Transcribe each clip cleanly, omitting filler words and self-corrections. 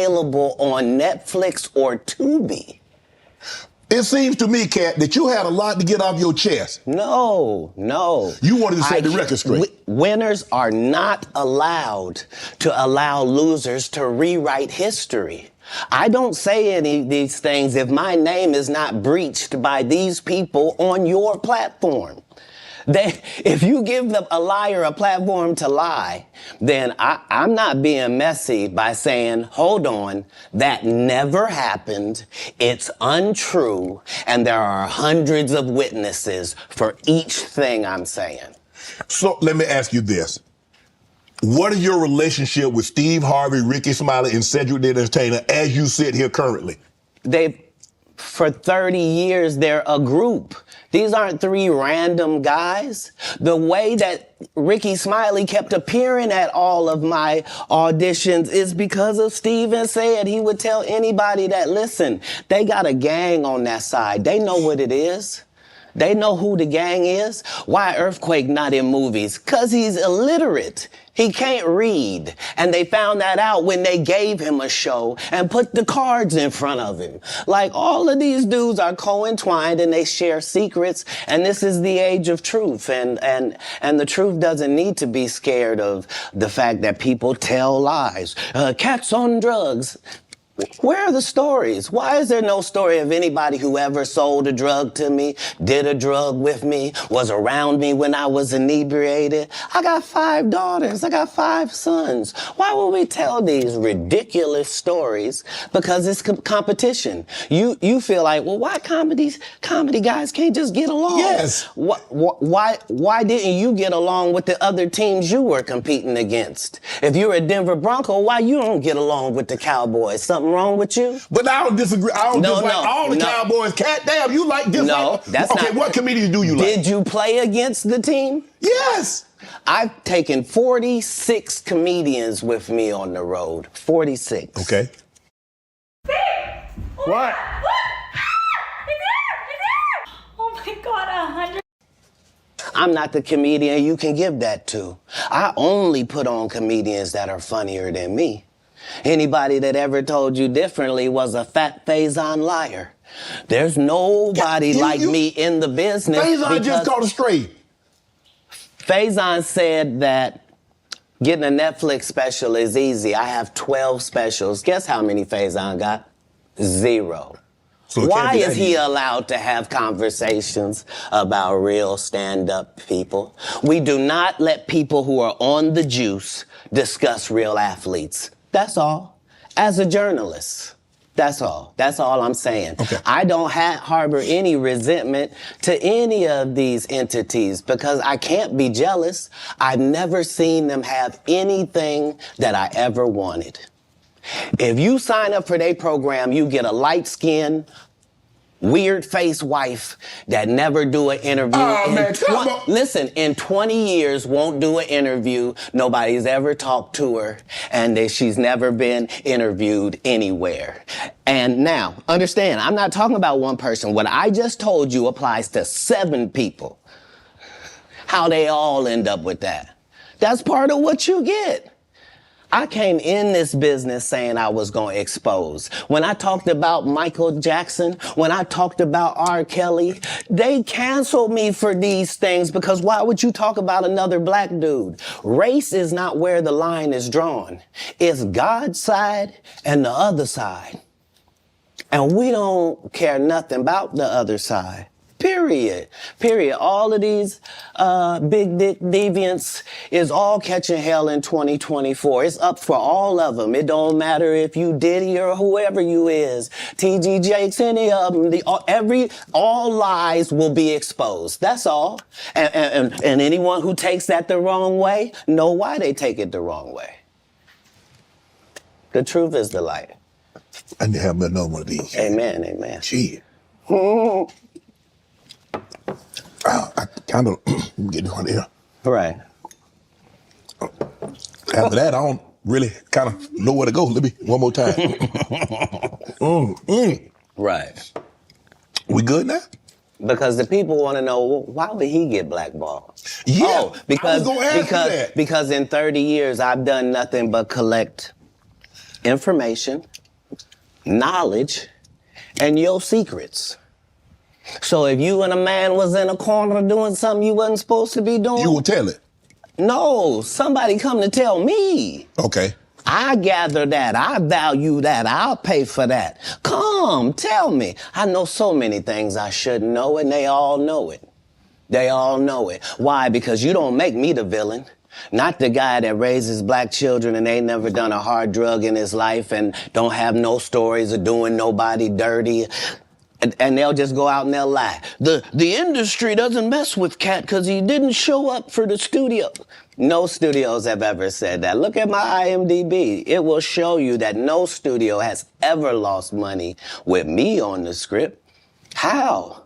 available on Netflix or Tubi. It seems to me, Cat, that you had a lot to get off your chest. No. You wanted to set the record straight. Winners are not allowed to allow losers to rewrite history. I don't say any of these things if my name is not breached by these people on your platform. If you give a liar a platform to lie, then I'm not being messy by saying, hold on, that never happened, it's untrue, and there are hundreds of witnesses for each thing I'm saying. So let me ask you this. What is your relationship with Steve Harvey, Ricky Smiley, and Cedric the Entertainer as you sit here currently? For 30 years, they're a group. These aren't three random guys. The way that Ricky Smiley kept appearing at all of my auditions is because of Steven said he would tell anybody that, listen, they got a gang on that side. They know what it is. They know who the gang is. Why Earthquake not in movies? 'Cause he's illiterate. He can't read. And they found that out when they gave him a show and put the cards in front of him. Like, all of these dudes are co-entwined and they share secrets. And this is the age of truth. And the truth doesn't need to be scared of the fact that people tell lies. Cats on drugs. Where are the stories? Why is there no story of anybody who ever sold a drug to me, did a drug with me, was around me when I was inebriated? I got 5 daughters. I got 5 sons. Why would we tell these ridiculous stories? Because it's competition. You feel like, well, why comedy guys can't just get along? Yes. Why didn't you get along with the other teams you were competing against? If you're a Denver Bronco, why you don't get along with the Cowboys? Something wrong with you? But I don't disagree. I don't dislike all the Cowboys. Cat, damn, you like this? No, that's not. Okay, what comedians do you like? Did you play against the team? Yes. I've taken 46 comedians with me on the road. 46. Okay. What? Oh my God, 100. I'm not the comedian you can give that to. I only put on comedians that are funnier than me. Anybody that ever told you differently was a fat Faison liar. There's nobody like me in the business. Faison just caught a stray. Faison said that getting a Netflix special is easy. I have 12 specials. Guess how many Faison got? 0. So why is he allowed to have conversations about real stand-up people? We do not let people who are on the juice discuss real athletes. That's all. As a journalist, that's all. That's all I'm saying. Okay. I don't harbor any resentment to any of these entities because I can't be jealous. I've never seen them have anything that I ever wanted. If you sign up for their program, you get a light-skinned, weird-faced wife that never do an interview. Oh, man, come on. Listen, in 20 years, won't do an interview. Nobody's ever talked to her, and she's never been interviewed anywhere. And now, understand, I'm not talking about one person. What I just told you applies to 7 people. How they all end up with that. That's part of what you get. I came in this business saying I was going to expose. When I talked about Michael Jackson, when I talked about R. Kelly, they canceled me for these things because why would you talk about another black dude? Race is not where the line is drawn. It's God's side and the other side. And we don't care nothing about the other side. Period. All of these big dick deviants is all catching hell in 2024. It's up for all of them. It don't matter if you Diddy or whoever you is. TG Jakes, any of them. All lies will be exposed. That's all. And anyone who takes that the wrong way, know why they take it the wrong way. The truth is the light. I need to have another one of these. Amen, amen. Gee. I kind of get one here. Right. After that, I don't really kind of know where to go. Let me one more time. Right. We good now? Because the people want to know, well, why would he get blackballed? Yeah, oh, because I was gonna ask you that. Because in 30 years I've done nothing but collect information, knowledge, and your secrets. So if you and a man was in a corner doing something you wasn't supposed to be doing... You will tell it? No, somebody come to tell me. Okay. I gather that, I value that, I'll pay for that. Come, tell me. I know so many things I shouldn't know, and they all know it. They all know it. Why? Because you don't make me the villain. Not the guy that raises black children and ain't never done a hard drug in his life and don't have no stories of doing nobody dirty. And they'll just go out and they'll lie. The industry doesn't mess with Cat because he didn't show up for the studio. No studios have ever said that. Look at my IMDb. It will show you that no studio has ever lost money with me on the script. How?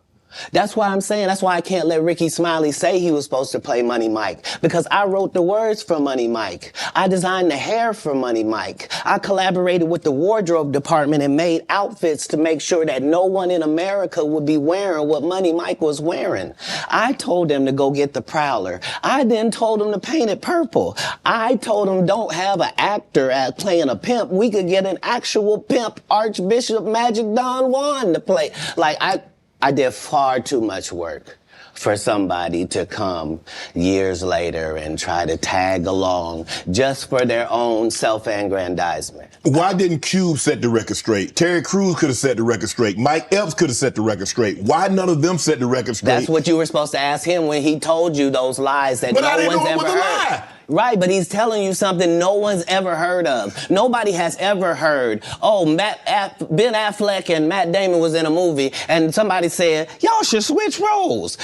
That's why I'm saying, that's why I can't let Ricky Smiley say he was supposed to play Money Mike. Because I wrote the words for Money Mike. I designed the hair for Money Mike. I collaborated with the wardrobe department and made outfits to make sure that no one in America would be wearing what Money Mike was wearing. I told them to go get the Prowler. I then told them to paint it purple. I told them don't have an actor at playing a pimp. We could get an actual pimp, Archbishop Magic Don Juan, to play. Like, I did far too much work for somebody to come years later and try to tag along just for their own self-aggrandizement. Why didn't Cube set the record straight? Terry Crews could have set the record straight. Mike Epps could have set the record straight. Why none of them set the record straight? That's what you were supposed to ask him when he told you those lies that no one's ever heard. Lie. Right, but he's telling you something no one's ever heard of. Nobody has ever heard, oh, Ben Affleck and Matt Damon was in a movie, and somebody said, y'all should switch roles.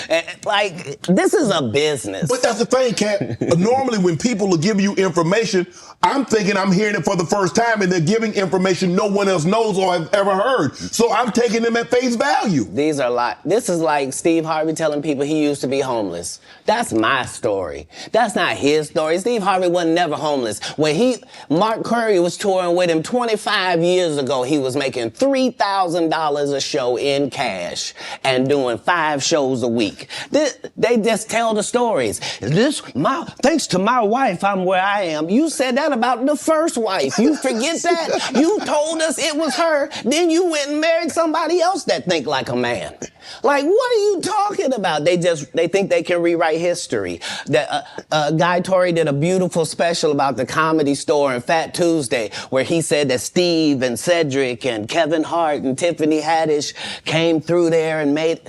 Like, this is a business. But that's the thing, Kat. Normally, when people are giving you information, I'm thinking I'm hearing it for the first time, and they're giving information no one else knows or has ever heard. So I'm taking them at face value. These are this is like Steve Harvey telling people he used to be homeless. That's my story. That's not his story. Steve Harvey wasn't never homeless. When Mark Curry was touring with him 25 years ago, he was making $3,000 a show in cash and doing 5 shows a week. They just tell the stories. Thanks to my wife, I'm where I am. You said that about the first wife. You forget that? You told us it was her. Then you went and married somebody else that think like a man. Like, what are you talking about? They think they can rewrite history. Guy Torrey did a beautiful special about the Comedy Store and Fat Tuesday, where he said that Steve and Cedric and Kevin Hart and Tiffany Haddish came through there and made...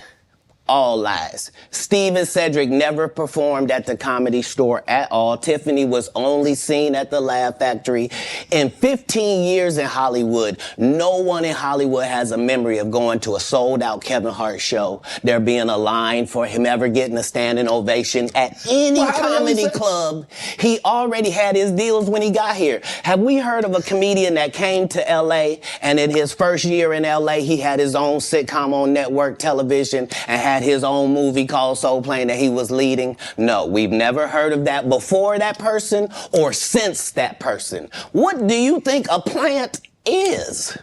All lies. Steve and Cedric never performed at the Comedy Store at all. Tiffany was only seen at the Laugh Factory. In 15 years in Hollywood, no one in Hollywood has a memory of going to a sold-out Kevin Hart show, there being a line for him ever getting a standing ovation at any comedy club. He already had his deals when he got here. Have we heard of a comedian that came to L.A. and in his first year in L.A. he had his own sitcom on network television and had his own movie called Soul Plane that he was leading? No, we've never heard of that before that person or since that person. What do you think a plant is?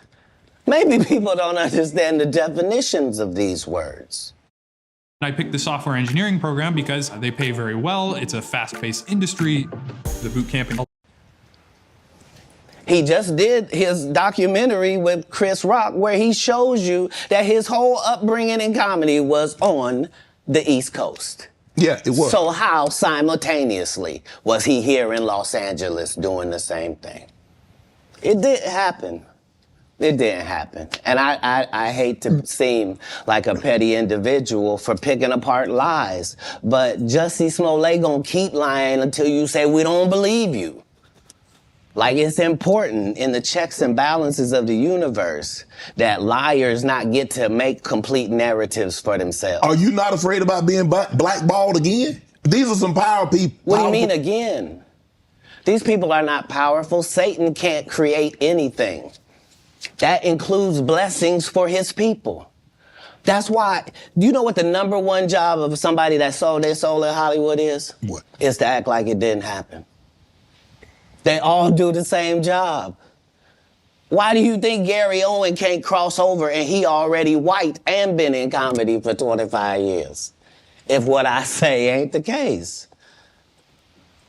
Maybe people don't understand the definitions of these words. I picked the software engineering program because they pay very well. It's a fast-paced industry. The boot camping. He just did his documentary with Chris Rock where he shows you that his whole upbringing in comedy was on the East Coast. Yeah, it was. So how simultaneously was he here in Los Angeles doing the same thing? It didn't happen. It didn't happen. And I hate to seem like a petty individual for picking apart lies, but Jussie Smollett gonna keep lying until you say we don't believe you. Like, it's important in the checks and balances of the universe that liars not get to make complete narratives for themselves. Are you not afraid about being blackballed again? These are some power people. What do you mean again? These people are not powerful. Satan can't create anything. That includes blessings for his people. That's why, do you know what the #1 job of somebody that sold their soul in Hollywood is? What? Is to act like it didn't happen. They all do the same job. Why do you think Gary Owen can't cross over and he already white and been in comedy for 25 years? If what I say ain't the case.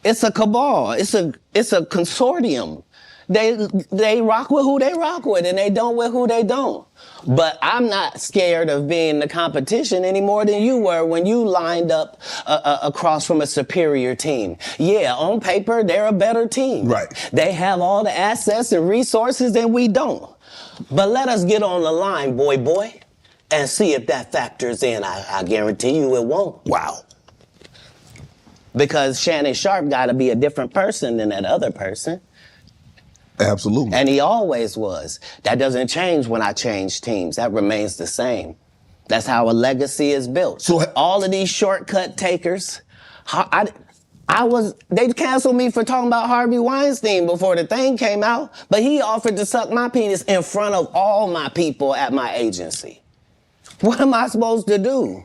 It's a cabal. It's a consortium They rock with who they rock with, and they don't with who they don't. But I'm not scared of being the competition any more than you were when you lined up across from a superior team. Yeah, on paper, they're a better team. Right. They have all the assets and resources, and we don't. But let us get on the line, boy, and see if that factors in. I guarantee you it won't. Wow. Because Shannon Sharp got to be a different person than that other person. Absolutely. And he always was. That doesn't change when I change teams. That remains the same. That's how a legacy is built. So all of these shortcut takers, they canceled me for talking about Harvey Weinstein before the thing came out, but he offered to suck my penis in front of all my people at my agency. What am I supposed to do?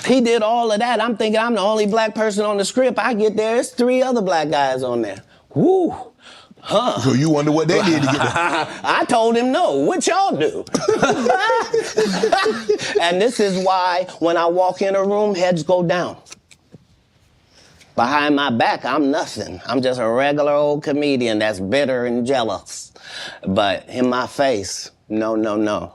He did all of that. I'm thinking I'm the only black person on the script. I get there, it's 3 other black guys on there. Woo. Huh. So you wonder what they did to get there. I told him no. What y'all do? And this is why when I walk in a room, heads go down. Behind my back, I'm nothing. I'm just a regular old comedian that's bitter and jealous. But in my face, no.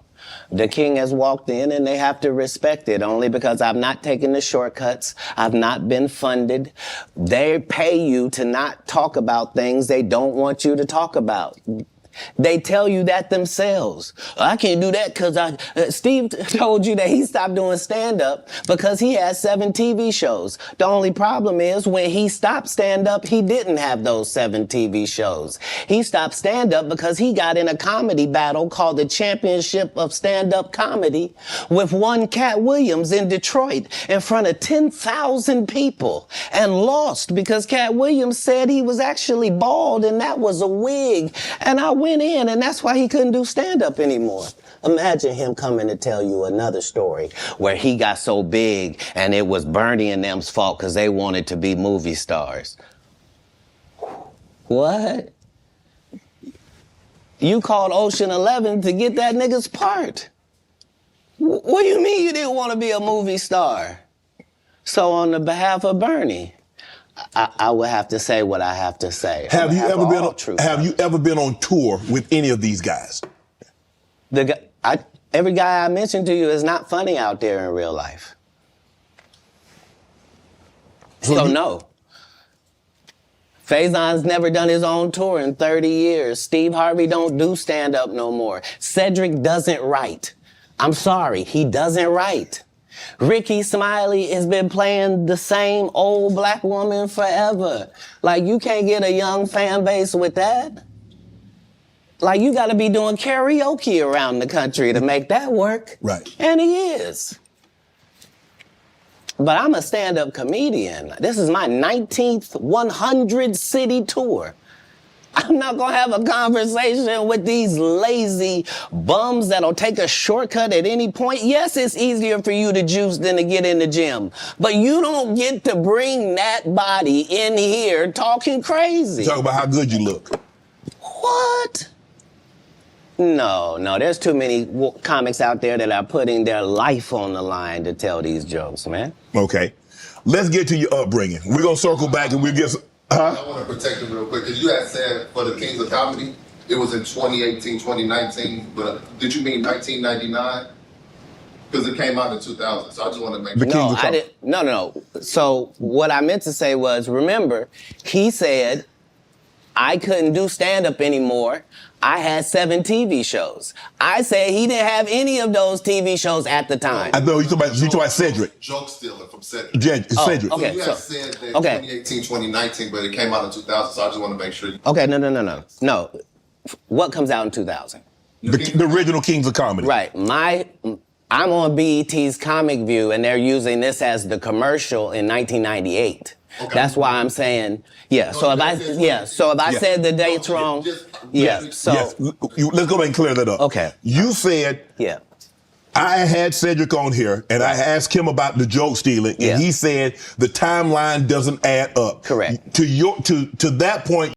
The king has walked in and they have to respect it only because I've not taken the shortcuts. I've not been funded. They pay you to not talk about things they don't want you to talk about. They tell you that themselves. I can't do that because Steve told you that he stopped doing stand-up because he had 7 TV shows. The only problem is when he stopped stand-up, he didn't have those 7 TV shows. He stopped stand-up because he got in a comedy battle called the Championship of Stand-Up Comedy with one Cat Williams in Detroit in front of 10,000 people and lost because Cat Williams said he was actually bald and that was a wig. And I went in, and that's why he couldn't do stand-up anymore. Imagine him coming to tell you another story where he got so big and it was Bernie and them's fault because they wanted to be movie stars. What? You called Ocean 11 to get that nigga's part. What do you mean you didn't want to be a movie star? So on the behalf of Bernie, I would have to say what I have to say. Have you ever been on tour with any of these guys? Every guy I mentioned to you is not funny out there in real life. So no. Faison's never done his own tour in 30 years. Steve Harvey don't do stand-up no more. Cedric doesn't write. I'm sorry, he doesn't write. Ricky Smiley has been playing the same old black woman forever. Like, you can't get a young fan base with that. Like, you gotta be doing karaoke around the country to make that work. Right. And he is. But I'm a stand-up comedian. This is my 19th 100-city tour. I'm not gonna have a conversation with these lazy bums that'll take a shortcut at any point. Yes, it's easier for you to juice than to get in the gym, but you don't get to bring that body in here talking crazy. Talk about how good you look. What? No, there's too many comics out there that are putting their life on the line to tell these jokes, man. Okay, let's get to your upbringing. We're gonna circle back and we'll get some... I want to protect him real quick, because you had said for the Kings of Comedy, it was in 2018, 2019, but did you mean 1999? Because it came out in 2000, so I just want to make sure. No, I didn't. No. So what I meant to say was, remember, he said I couldn't do stand-up anymore. I had 7 TV shows. I said he didn't have any of those TV shows at the time. I know you talking about Cedric. Joke stealing from Cedric. Cedric. Okay, So you had said that 2018, 2019, but it came out in 2000, so I just want to make sure. Okay, no. What comes out in 2000? The original Kings of Comedy. Right. I'm on BET's Comic View, and they're using this as the commercial in 1998. Okay. That's why I'm saying, yeah. So if I said the dates wrong, let's go back and clear that up. Okay. You said, I had Cedric on here, and I asked him about the joke stealing, and he said the timeline doesn't add up. Correct. To that point.